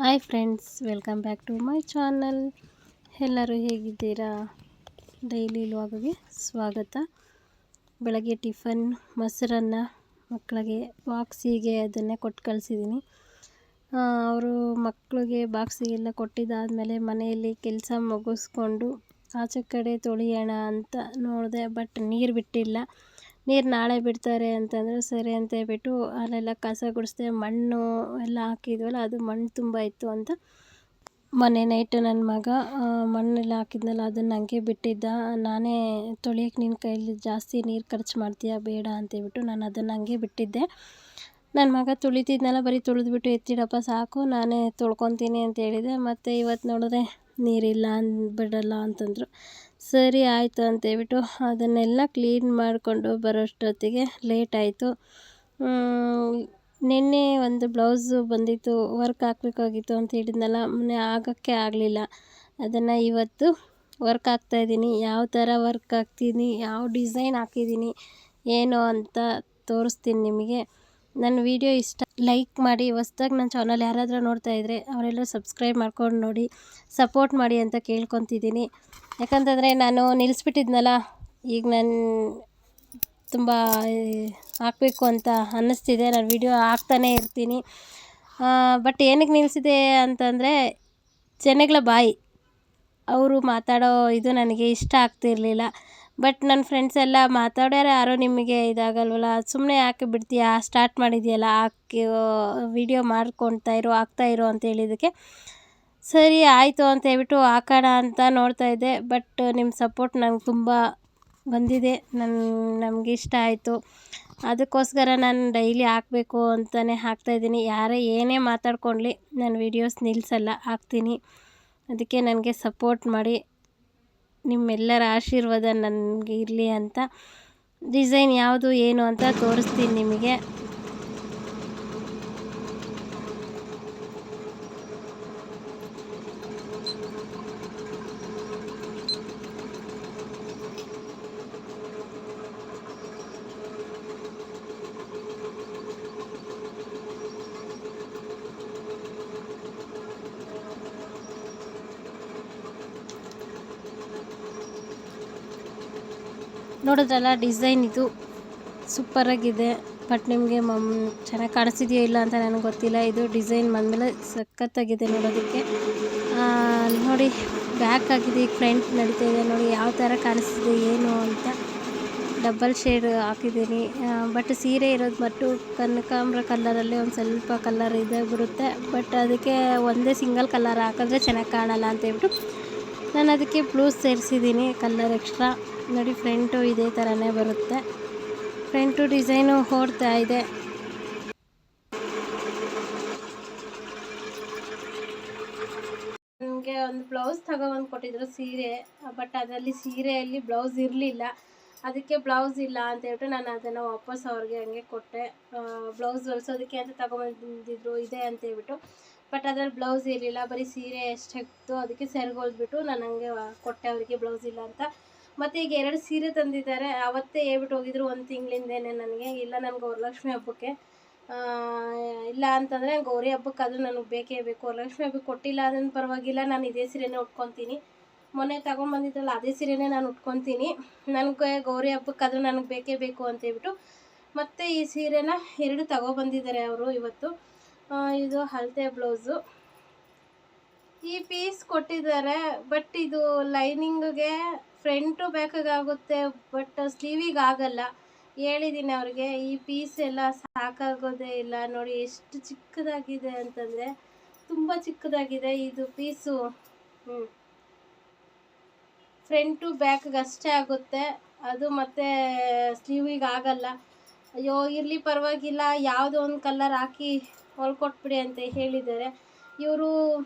Hi friends, welcome back to my channel. ಎಲ್ಲರೂ ಹೇಗಿದ್ದೀರಾ? Daily ವ್ಲಾಗ್ಗೆ ಸ್ವಾಗತ. ಬೆಳಗ್ಗೆ ಟಿಫನ್ ಮೊಸರನ್ನ ಮಕ್ಕಳಿಗೆ ಬಾಕ್ಸಿಗೆ ಅದನ್ನೇ ಕೊಟ್ಟು ಕಳಿಸಿದ್ದೀನಿ. ಅವರು ಮಕ್ಕಳಿಗೆ ಬಾಕ್ಸಿಗೆಲ್ಲ ಕೊಟ್ಟಿದ್ದಾದಮೇಲೆ ಮನೆಯಲ್ಲಿ ಕೆಲಸ ಮುಗಿಸ್ಕೊಂಡು ಆಚೆ ಕಡೆ ತೊಳೆಯೋಣ ಅಂತ ನೋಡಿದೆ. ಬಟ್ ನೀರು ಬಿಟ್ಟಿಲ್ಲ. ನೀರು ನಾಳೆ ಬಿಡ್ತಾರೆ ಅಂತಂದರೆ ಸರಿ ಅಂತ ಹೇಳ್ಬಿಟ್ಟು ಅಲ್ಲೆಲ್ಲ ಕಸ ಗುಡಿಸ್ದೆ. ಮಣ್ಣು ಎಲ್ಲ ಹಾಕಿದ್ವಲ್ಲ, ಅದು ಮಣ್ಣು ತುಂಬ ಇತ್ತು ಅಂತ ಮೊನ್ನೆ ನೈಟು ನನ್ನ ಮಗ ಮಣ್ಣೆಲ್ಲ ಹಾಕಿದ್ನಲ್ಲ ಅದನ್ನು ಹಂಗೆ ಬಿಟ್ಟಿದ್ದ. ನಾನೇ ತೊಳೆಯೋಕ್ಕೆ ನಿನ್ನ ಕೈಯಲ್ಲಿ ಜಾಸ್ತಿ ನೀರು ಖರ್ಚು ಮಾಡ್ತೀಯಾ, ಬೇಡ ಅಂತೇಳ್ಬಿಟ್ಟು ನಾನು ಅದನ್ನು ಹಂಗೆ ಬಿಟ್ಟಿದ್ದೆ. ನನ್ನ ಮಗ ತುಳಿತಿದ್ನಲ್ಲ, ಬರೀ ತುಳಿದ್ಬಿಟ್ಟು ಎತ್ತಿಡಪ್ಪ ಸಾಕು, ನಾನೇ ತೊಳ್ಕೊತೀನಿ ಅಂತ ಹೇಳಿದೆ. ಮತ್ತು ಇವತ್ತು ನೋಡಿದ್ರೆ ನೀರಿಲ್ಲ ಬಿಡಲ್ಲ ಅಂತಂದರು. ಸರಿ ಆಯಿತು ಅಂತೇಳ್ಬಿಟ್ಟು ಅದನ್ನೆಲ್ಲ ಕ್ಲೀನ್ ಮಾಡಿಕೊಂಡು ಬರೋಷ್ಟೊತ್ತಿಗೆ ಲೇಟ್ ಆಯಿತು. ನಿನ್ನೆ ಒಂದು ಬ್ಲೌಸು ಬಂದಿತ್ತು, ವರ್ಕ್ ಹಾಕಬೇಕಾಗಿತ್ತು ಅಂತ ಹೇಳಿದ್ನಲ್ಲ, ಮೊನ್ನೆ ಆಗೋಕ್ಕೆ ಆಗಲಿಲ್ಲ. ಅದನ್ನು ಇವತ್ತು ವರ್ಕ್ ಹಾಕ್ತಾಯಿದ್ದೀನಿ. ಯಾವ ಥರ ವರ್ಕ್ ಹಾಕ್ತೀನಿ, ಯಾವ ಡಿಸೈನ್ ಹಾಕಿದ್ದೀನಿ ಏನು ಅಂತ ತೋರಿಸ್ತೀನಿ ನಿಮಗೆ. ನನ್ನ ವಿಡಿಯೋ ಇಷ್ಟ ಲೈಕ್ ಮಾಡಿ. ಹೊಸ್ದಾಗಿ ನನ್ನ ಚಾನಲ್ ಯಾರಾದರೂ ನೋಡ್ತಾ ಇದ್ದರೆ ಅವರೆಲ್ಲ ಸಬ್ಸ್ಕ್ರೈಬ್ ಮಾಡ್ಕೊಂಡು ನೋಡಿ, ಸಪೋರ್ಟ್ ಮಾಡಿ ಅಂತ ಕೇಳ್ಕೊತಿದ್ದೀನಿ. ಯಾಕಂತಂದರೆ ನಾನು ನಿಲ್ಲಿಸ್ಬಿಟ್ಟಿದ್ನಲ್ಲ, ಈಗ ನಾನು ತುಂಬ ಹಾಕಬೇಕು ಅಂತ ಅನ್ನಿಸ್ತಿದೆ. ನಾನು ವಿಡಿಯೋ ಹಾಕ್ತಾನೇ ಇರ್ತೀನಿ. ಬಟ್ ಏನಕ್ಕೆ ನಿಲ್ಲಿಸಿದೆ ಅಂತಂದರೆ ಜನಗಳ ಬಾಯಿ, ಅವರು ಮಾತಾಡೋ ಇದು ನನಗೆ ಇಷ್ಟ ಆಗ್ತಿರಲಿಲ್ಲ. ಬಟ್ ನನ್ನ ಫ್ರೆಂಡ್ಸ್ ಎಲ್ಲ ಮಾತಾಡ್ಯಾರ, ಯಾರೋ ನಿಮಗೆ ಇದಾಗಲ್ವಲ್ಲ, ಸುಮ್ಮನೆ ಯಾಕೆ ಬಿಡ್ತೀಯಾ, ಸ್ಟಾರ್ಟ್ ಮಾಡಿದೆಯಲ್ಲ ಹಾಕಿ ವಿಡಿಯೋ ಮಾಡ್ಕೊಳ್ತಾಯಿರೋ ಹಾಕ್ತಾಯಿರೋ ಅಂತ ಹೇಳಿದ್ದಕ್ಕೆ ಸರಿ ಆಯಿತು ಅಂತ ಹೇಳ್ಬಿಟ್ಟು ಹಾಕೋಣ ಅಂತ ನೋಡ್ತಾಯಿದ್ದೆ. ಬಟ್ ನಿಮ್ಮ ಸಪೋರ್ಟ್ ನಂಗೆ ತುಂಬ ಬಂದಿದೆ, ನಮಗೆ ಇಷ್ಟ ಆಯಿತು. ಅದಕ್ಕೋಸ್ಕರ ನಾನು ಡೈಲಿ ಹಾಕಬೇಕು ಅಂತಲೇ ಹಾಕ್ತಾಯಿದ್ದೀನಿ. ಯಾರೇ ಏನೇ ಮಾತಾಡ್ಕೊಳ್ಳಿ, ನಾನು ವೀಡಿಯೋಸ್ ನಿಲ್ಲಿಸಲ್ಲ, ಹಾಕ್ತೀನಿ. ಅದಕ್ಕೆ ನನಗೆ ಸಪೋರ್ಟ್ ಮಾಡಿ, ನಿಮ್ಮೆಲ್ಲರ ಆಶೀರ್ವಾದ ನನಗೆ ಇರಲಿ ಅಂತ ಡಿಸೈನ್ ಯಾವುದು ಏನು ಅಂತ ತೋರಿಸ್ತೀನಿ ನಿಮಗೆ. ನೋಡಿದ್ರಲ್ಲ, ಡಿಸೈನ್ ಇದು ಸೂಪರಾಗಿದೆ. ಬಟ್ ನಿಮಗೆ ಚೆನ್ನಾಗಿ ಕಾಣಿಸ್ತಿದೆಯೋ ಇಲ್ಲ ಅಂತ ನನಗೆ ಗೊತ್ತಿಲ್ಲ. ಇದು ಡಿಸೈನ್ ಬಂದಮೇಲೆ ಸಖತ್ತಾಗಿದೆ ನೋಡೋದಕ್ಕೆ. ನೋಡಿ, ಬ್ಯಾಕ್ ಆಗಿದೆ, ಈಗ ಫ್ರಂಟ್ ನಡೀತಾ ಇದೆ. ನೋಡಿ ಯಾವ ಥರ ಕಾಣಿಸ್ತಿದೆ ಏನು ಅಂತ. ಡಬಲ್ ಶೇಡ್ ಹಾಕಿದ್ದೀನಿ. ಬಟ್ ಸೀರೆ ಇರೋದು ಮಟ್ಟು ಕನಕಾಂಬ್ರ ಕಲ್ಲರಲ್ಲಿ ಒಂದು ಸ್ವಲ್ಪ ಕಲರ್ ಇದೆ ಬರುತ್ತೆ. ಬಟ್ ಅದಕ್ಕೆ ಒಂದೇ ಸಿಂಗಲ್ ಕಲರ್ ಹಾಕಿದ್ರೆ ಚೆನ್ನಾಗಿ ಕಾಣಲ್ಲ ಅಂತ ಹೇಳ್ಬಿಟ್ಟು ನಾನು ಅದಕ್ಕೆ ಬ್ಲೂ ಸೇರಿಸಿದ್ದೀನಿ, ಕಲರ್ ಎಕ್ಸ್ಟ್ರಾ. ನೋಡಿ, ಫ್ರಂಟು ಇದೇ ಥರನೇ ಬರುತ್ತೆ. ಫ್ರಂಟು ಡಿಸೈನು ಓಡ್ತಾ ಇದೆ. ನನಗೆ ಒಂದು ಬ್ಲೌಸ್ ತಗೊಬಂದು ಕೊಟ್ಟಿದ್ರು, ಸೀರೆ. ಬಟ್ ಅದರಲ್ಲಿ ಸೀರೆಯಲ್ಲಿ ಬ್ಲೌಸ್ ಇರಲಿಲ್ಲ. ಅದಕ್ಕೆ ಬ್ಲೌಸ್ ಇಲ್ಲ ಅಂತ ಹೇಳ್ಬಿಟ್ಟು ನಾನು ಅದನ್ನು ವಾಪಸ್ ಅವ್ರಿಗೆ ಹಂಗೆ ಕೊಟ್ಟೆ. ಬ್ಲೌಸ್ ಹೊಲಿಸೋದಕ್ಕೆ ಅಂತ ತಗೊಬಂದಿದ್ರು ಇದೆ ಅಂತ ಹೇಳ್ಬಿಟ್ಟು. ಬಟ್ ಅದ್ರಲ್ಲಿ ಬ್ಲೌಸ್ ಇರಲಿಲ್ಲ, ಬರೀ ಸೀರೆ ಎಷ್ಟಿತ್ತು, ಅದಕ್ಕೆ ಸೆರಗೊಲ್ದ್ಬಿಟ್ಟು ನಾನು ಹಂಗೆ ಕೊಟ್ಟೆ ಅವರಿಗೆ, ಬ್ಲೌಸ್ ಇಲ್ಲ ಅಂತ. ಮತ್ತು ಈಗ 2 ಸೀರೆ ತಂದಿದ್ದಾರೆ. ಅವತ್ತೇ ಹೇಳ್ಬಿಟ್ಟು ಹೋಗಿದ್ರು, 1 ತಿಂಗಳಿಂದೇನೆ ನನಗೆ. ಇಲ್ಲ, ನನಗೆ ವರಲಕ್ಷ್ಮಿ ಹಬ್ಬಕ್ಕೆ, ಇಲ್ಲ ಅಂತಂದರೆ ಗೌರಿ ಹಬ್ಬಕ್ಕೆ ಅದು ನನಗೆ ಬೇಕೇ ಬೇಕು. ವರಲಕ್ಷ್ಮಿ ಹಬ್ಬಕ್ಕೆ ಕೊಟ್ಟಿಲ್ಲ ಅದನ್ನು ಪರವಾಗಿಲ್ಲ, ನಾನು ಇದೇ ಸೀರೆನೇ ಉಟ್ಕೊತೀನಿ. ಮೊನ್ನೆ ತಗೊಂಬಂದಿದ್ದಲ್ಲ ಅದೇ ಸೀರೆನೇ ನಾನು ಉಟ್ಕೊತೀನಿ. ನನಗೆ ಗೌರಿ ಹಬ್ಬಕ್ಕೆ ಅದು ನನಗೆ ಬೇಕೇ ಬೇಕು ಅಂತೇಳ್ಬಿಟ್ಟು ಮತ್ತು ಈ ಸೀರೆನ 2 ತಗೊಬಂದಿದ್ದಾರೆ ಅವರು ಇವತ್ತು. ಇದು ಅಳತೆ ಬ್ಲೌಸು. ಈ ಪೀಸ್ ಕೊಟ್ಟಿದ್ದಾರೆ. ಬಟ್ ಇದು ಲೈನಿಂಗ್ಗೆ ಫ್ರಂಟು ಬ್ಯಾಕಿಗಾಗುತ್ತೆ, ಬಟ್ ಸ್ಲೀವಿಗೆ ಆಗಲ್ಲ. ಹೇಳಿದ್ದೀನಿ ಅವ್ರಿಗೆ, ಈ ಪೀಸ್ ಎಲ್ಲ ಸಾಕಾಗೋದೇ ಇಲ್ಲ. ನೋಡಿ ಎಷ್ಟು ಚಿಕ್ಕದಾಗಿದೆ ಅಂತಂದರೆ ತುಂಬ ಚಿಕ್ಕದಾಗಿದೆ ಇದು ಪೀಸು. ಫ್ರಂಟು ಬ್ಯಾಕ್ಗೆ ಅಷ್ಟೇ ಆಗುತ್ತೆ ಅದು, ಮತ್ತು ಸ್ಲೀವಿಗೆ ಆಗಲ್ಲ. ಅಯ್ಯೋ, ಇರಲಿ ಪರವಾಗಿಲ್ಲ, ಯಾವುದೋ ಒಂದು ಕಲರ್ ಹಾಕಿ ಹೊಲ್ಕೊಟ್ಬಿಡಿ ಅಂತ ಹೇಳಿದ್ದಾರೆ. ಇವರು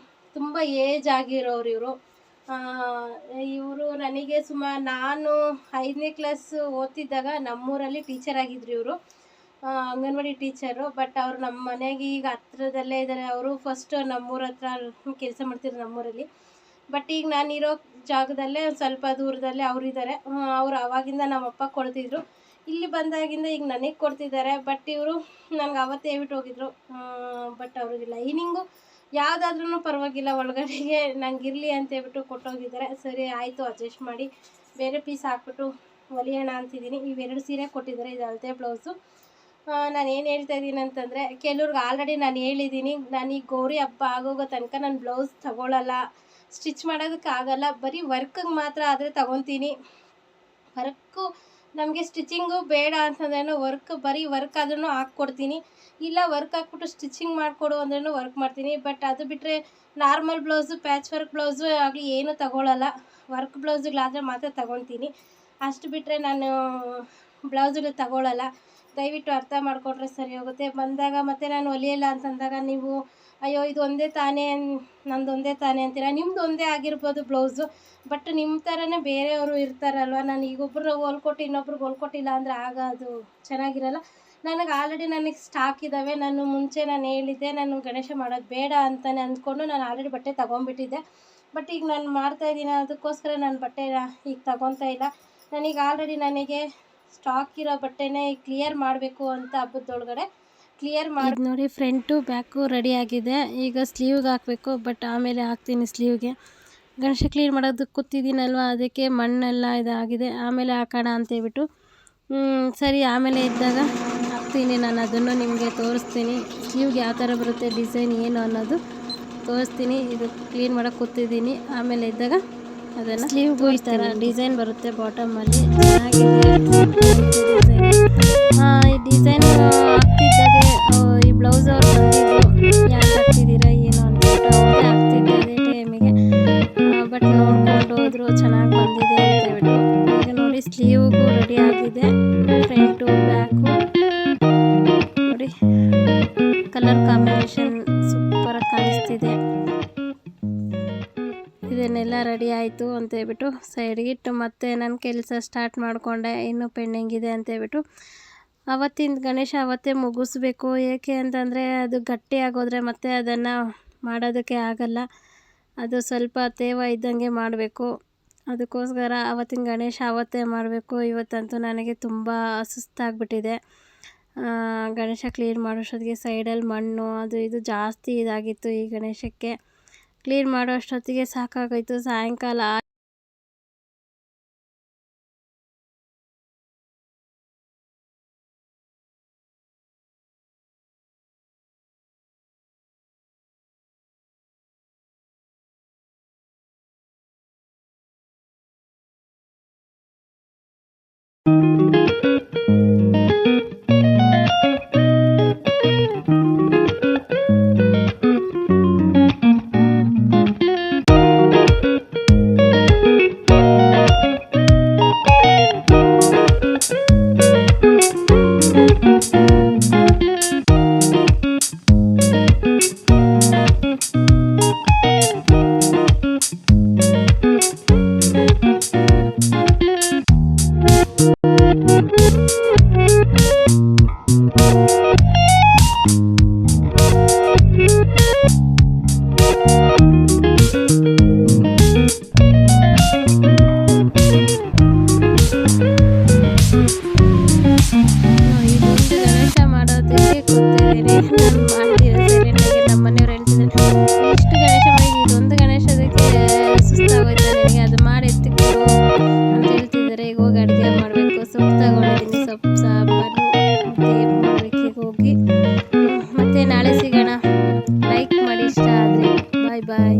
ತುಂಬ ಏಜ್ ಆಗಿರೋರು ಇವರು. ನನಗೆ ನಾನು 5ನೇ ಕ್ಲಾಸ್ ಓದ್ತಿದ್ದಾಗ ನಮ್ಮೂರಲ್ಲಿ ಟೀಚರ್ ಆಗಿದ್ರು ಇವರು, ಅಂಗನವಾಡಿ ಟೀಚರು. ಬಟ್ ಅವರು ನಮ್ಮ ಮನೆಗೆ ಈಗ ಹತ್ರದಲ್ಲೇ ಇದ್ದಾರೆ. ಅವರು ಫಸ್ಟ್ ನಮ್ಮೂರ ಹತ್ರ ಕೆಲಸ ಮಾಡ್ತಿದ್ರು ನಮ್ಮೂರಲ್ಲಿ. ಬಟ್ ಈಗ ನಾನಿರೋ ಜಾಗದಲ್ಲೇ ಸ್ವಲ್ಪ ದೂರದಲ್ಲೇ ಅವರಿದ್ದಾರೆ. ಅವರು ಆವಾಗಿಂದ ನಮ್ಮಪ್ಪ ಕೊಡ್ತಿದ್ರು. ಇಲ್ಲಿ ಬಂದಾಗಿಂದ ಈಗ ನನಗೆ ಕೊಡ್ತಿದ್ದಾರೆ. ಬಟ್ ಇವರು ನನಗೆ ಅವತ್ತೇ ಹೇಳ್ಬಿಟ್ಟು ಹೋಗಿದ್ರು. ಬಟ್ ಅವ್ರಿಗೆ ಲೈನಿಂಗು ಯಾವುದಾದ್ರೂ ಪರವಾಗಿಲ್ಲ ಒಳಗಡೆಗೆ ನಂಗೆ ಇರಲಿ ಅಂತೇಳ್ಬಿಟ್ಟು ಕೊಟ್ಟೋಗಿದ್ದಾರೆ. ಸರಿ ಆಯಿತು, ಅಡ್ಜಸ್ಟ್ ಮಾಡಿ ಬೇರೆ ಪೀಸ್ ಹಾಕ್ಬಿಟ್ಟು ಹೊಲಿಯೋಣ ಅಂತಿದ್ದೀನಿ. ಇವೆರಡು ಸೀರೆ ಕೊಟ್ಟಿದ್ದಾರೆ, ಇದು ಅಳತೆ ಬ್ಲೌಸು. ನಾನು ಏನು ಹೇಳ್ತಾ ಇದ್ದೀನಿ ಅಂತಂದರೆ, ಕೆಲವ್ರಿಗೆ ಆಲ್ರೆಡಿ ನಾನು ಹೇಳಿದ್ದೀನಿ, ನಾನು ಈ ಗೌರಿ ಹಬ್ಬ ಆಗೋಗೋ ತನಕ ನಾನು ಬ್ಲೌಸ್ ತೊಗೊಳ್ಳಲ್ಲ, ಸ್ಟಿಚ್ ಮಾಡೋದಕ್ಕಾಗಲ್ಲ, ಬರೀ ವರ್ಕಿಗೆ ಮಾತ್ರ ಆದರೆ ತೊಗೊತೀನಿ. ವರ್ಕು ನಮಗೆ ಸ್ಟಿಚಿಂಗು ಬೇಡ ಅಂತಂದ್ರೂ ಬರೀ ವರ್ಕ್ ಆದ್ರೂ ಹಾಕ್ಕೊಡ್ತೀನಿ, ಇಲ್ಲ ವರ್ಕ್ ಹಾಕ್ಬಿಟ್ಟು ಸ್ಟಿಚಿಂಗ್ ಮಾಡಿಕೊಡು ಅಂದ್ರೂ ವರ್ಕ್ ಮಾಡ್ತೀನಿ. ಬಟ್ ಅದು ಬಿಟ್ಟರೆ normal blouse, patch work blouse ಆಗಲಿ ಏನೂ ತಗೊಳ್ಳಲ್ಲ. ವರ್ಕ್ ಬ್ಲೌಸುಗಳಾದರೆ ಮಾತ್ರ ತಗೊತೀನಿ. ಅಷ್ಟು ಬಿಟ್ಟರೆ ನಾನು ಬ್ಲೌಸುಗಳು ತಗೊಳ್ಳಲ್ಲ. ದಯವಿಟ್ಟು ಅರ್ಥ ಮಾಡಿಕೊಂಡ್ರೆ ಸರಿ ಹೋಗುತ್ತೆ. ಬಂದಾಗ ಮತ್ತೆ ನಾನು ಹೊಲಿಯಲ್ಲ ಅಂತಂದಾಗ ನೀವು ಅಯ್ಯೋ ಇದು ಒಂದೇ ತಾನೇ, ನಂದು ಒಂದೇ ತಾನೇ ಅಂತೀರ. ನಿಮ್ಮದು ಒಂದೇ ಆಗಿರ್ಬೋದು ಬ್ಲೌಸು, ಬಟ್ ನಿಮ್ಮ ಥರನೇ ಬೇರೆಯವರು ಇರ್ತಾರಲ್ವ. ನಾನು ಈಗ ಒಬ್ಬರು ಹೊಲ್ಕೊಟ್ಟು ಇನ್ನೊಬ್ರಿಗೆ ಹೊಲ್ಕೊಟ್ಟಿಲ್ಲ ಅಂದರೆ ಆಗ ಅದು ಚೆನ್ನಾಗಿರಲ್ಲ. ನನಗೆ ಸ್ಟಾಕ್ ಇದ್ದಾವೆ. ನಾನು ಮುಂಚೆ ನಾನು ಹೇಳಿದ್ದೆ, ನಾನು ಗಣೇಶ ಮಾಡೋದು ಬೇಡ ಅಂತಲೇ ಅಂದ್ಕೊಂಡು ನಾನು ಆಲ್ರೆಡಿ ಬಟ್ಟೆ ತೊಗೊಂಡ್ಬಿಟ್ಟಿದ್ದೆ. ಬಟ್ ಈಗ ನಾನು ಮಾಡ್ತಾಯಿದ್ದೀನಿ, ಅದಕ್ಕೋಸ್ಕರ ನಾನು ಬಟ್ಟೆನ ಈಗ ತೊಗೊತಾ ಇಲ್ಲ. ನನಗೆ ಸ್ಟಾಕ್ ಇರೋ ಬಟ್ಟೆನೇ ಕ್ಲಿಯರ್ ಮಾಡಬೇಕು ಅಂತ ಹಬ್ಬದೊಳಗಡೆ ಕ್ಲಿಯರ್ ಮಾಡಿ ನೋಡಿ. ಫ್ರಂಟು ಬ್ಯಾಕು ರೆಡಿ ಆಗಿದೆ. ಈಗ ಸ್ಲೀವ್ಗೆ ಹಾಕಬೇಕು, ಬಟ್ ಆಮೇಲೆ ಹಾಕ್ತೀನಿ ಸ್ಲೀವ್ಗೆ. ಗಣೇಶ ಕ್ಲೀನ್ ಮಾಡೋದಕ್ಕೆ ಕೂತಿದ್ದೀನಲ್ವ, ಅದಕ್ಕೆ ಮಣ್ಣೆಲ್ಲ ಇದಾಗಿದೆ, ಆಮೇಲೆ ಹಾಕೋಣ ಅಂತೇಳ್ಬಿಟ್ಟು ಸರಿ ಆಮೇಲೆ ಇದ್ದಾಗ ಹಾಕ್ತೀನಿ. ನಾನು ಅದನ್ನು ನಿಮಗೆ ತೋರಿಸ್ತೀನಿ, ಸ್ಲೀವ್ಗೆ ಯಾವ ಥರ ಬರುತ್ತೆ ಡಿಸೈನ್ ಏನು ಅನ್ನೋದು ತೋರಿಸ್ತೀನಿ. ಇದು ಕ್ಲೀನ್ ಮಾಡೋಕ್ಕೆ ಕೂತಿದ್ದೀನಿ, ಆಮೇಲೆ ಇದ್ದಾಗ ಅದನ್ನು ಸ್ಲೀವ್ಗೂ ಈ ಥರ ಡಿಸೈನ್ ಬರುತ್ತೆ ಬಾಟಮಲ್ಲಿ. ಚೆನ್ನಾಗಿದೆ ಈ ಡಿಸೈನ್. ಹಾಕ್ತಿದ್ದಾಗೆ ಈ ಬ್ಲೌಸ್ ಅವ್ರು ಬಂದಿದ್ದು, ಯಾಕೆ ಹಾಕ್ತಿದ್ದೀರಾ ಏನು ಅಂದ್ಬಿಟ್ಟು ಅವ್ರಿಗೆ ಹಾಕ್ತಿದ್ದೆ ಅದೇ ಟೈಮಿಗೆ. ಬಟ್ ನೋಡ್ಕೊಂಡು ಹೋದ್ರು ಚೆನ್ನಾಗಿ ಬಂದಿದೆ ಅಂತೇಳ್ಬಿಟ್ಟು. ಈಗ ನೋಡಿ ಸ್ಲೀವ್ಗೂ ರೆಡಿ ಆಗಿದೆ, ಫ್ರಂಟು ಬ್ಯಾಕು ನೋಡಿ ಕಲರ್ ಕಾಂಬಿನೇಷನ್ ಸೂಪರಾಗಿ ಕಾಣಿಸ್ತಿದೆ. ಇದನ್ನೆಲ್ಲ ರೆಡಿ ಆಯಿತು ಅಂತೇಳ್ಬಿಟ್ಟು ಸೈಡ್ಗಿಟ್ಟು ಮತ್ತೆ ನನ್ನ ಕೆಲಸ ಸ್ಟಾರ್ಟ್ ಮಾಡಿಕೊಂಡೆ. ಇನ್ನೂ ಪೆಂಡಿಂಗ್ ಇದೆ ಅಂತೇಳ್ಬಿಟ್ಟು ಅವತ್ತಿನ ಗಣೇಶ ಅವತ್ತೇ ಮುಗಿಸ್ಬೇಕು. ಏಕೆ ಅಂತಂದರೆ ಅದು ಗಟ್ಟಿ ಆಗೋದ್ರೆ ಮತ್ತೆ ಅದನ್ನು ಮಾಡೋದಕ್ಕೆ ಆಗಲ್ಲ. ಅದು ಸ್ವಲ್ಪ ತೇವ ಇದ್ದಂಗೆ ಮಾಡಬೇಕು. ಅದಕ್ಕೋಸ್ಕರ ಅವತ್ತಿನ ಗಣೇಶ ಅವತ್ತೇ ಮಾಡಬೇಕು. ಇವತ್ತಂತೂ ನನಗೆ ತುಂಬ ಸುಸ್ತಾಗ್ಬಿಟ್ಟಿದೆ. ಗಣೇಶ ಕ್ಲೀನ್ ಮಾಡೋಷ್ಟೊತ್ತಿಗೆ ಸೈಡಲ್ಲಿ ಮಣ್ಣು ಅದು ಇದು ಜಾಸ್ತಿ ಇದಾಗಿತ್ತು. ಈ ಗಣೇಶಕ್ಕೆ ಕ್ಲೀನ್ ಮಾಡೋ ಅಷ್ಟೊತ್ತಿಗೆ ಸಾಕಾಗೋಯ್ತು. ಸಾಯಂಕಾಲ ಮತ್ತೆ ನಾಳೆ ಸಿಗೋಣ. ಲೈಕ್ ಮಾಡಿ ಇಷ್ಟ ಆದರೆ. ಬಾಯ್ ಬಾಯ್.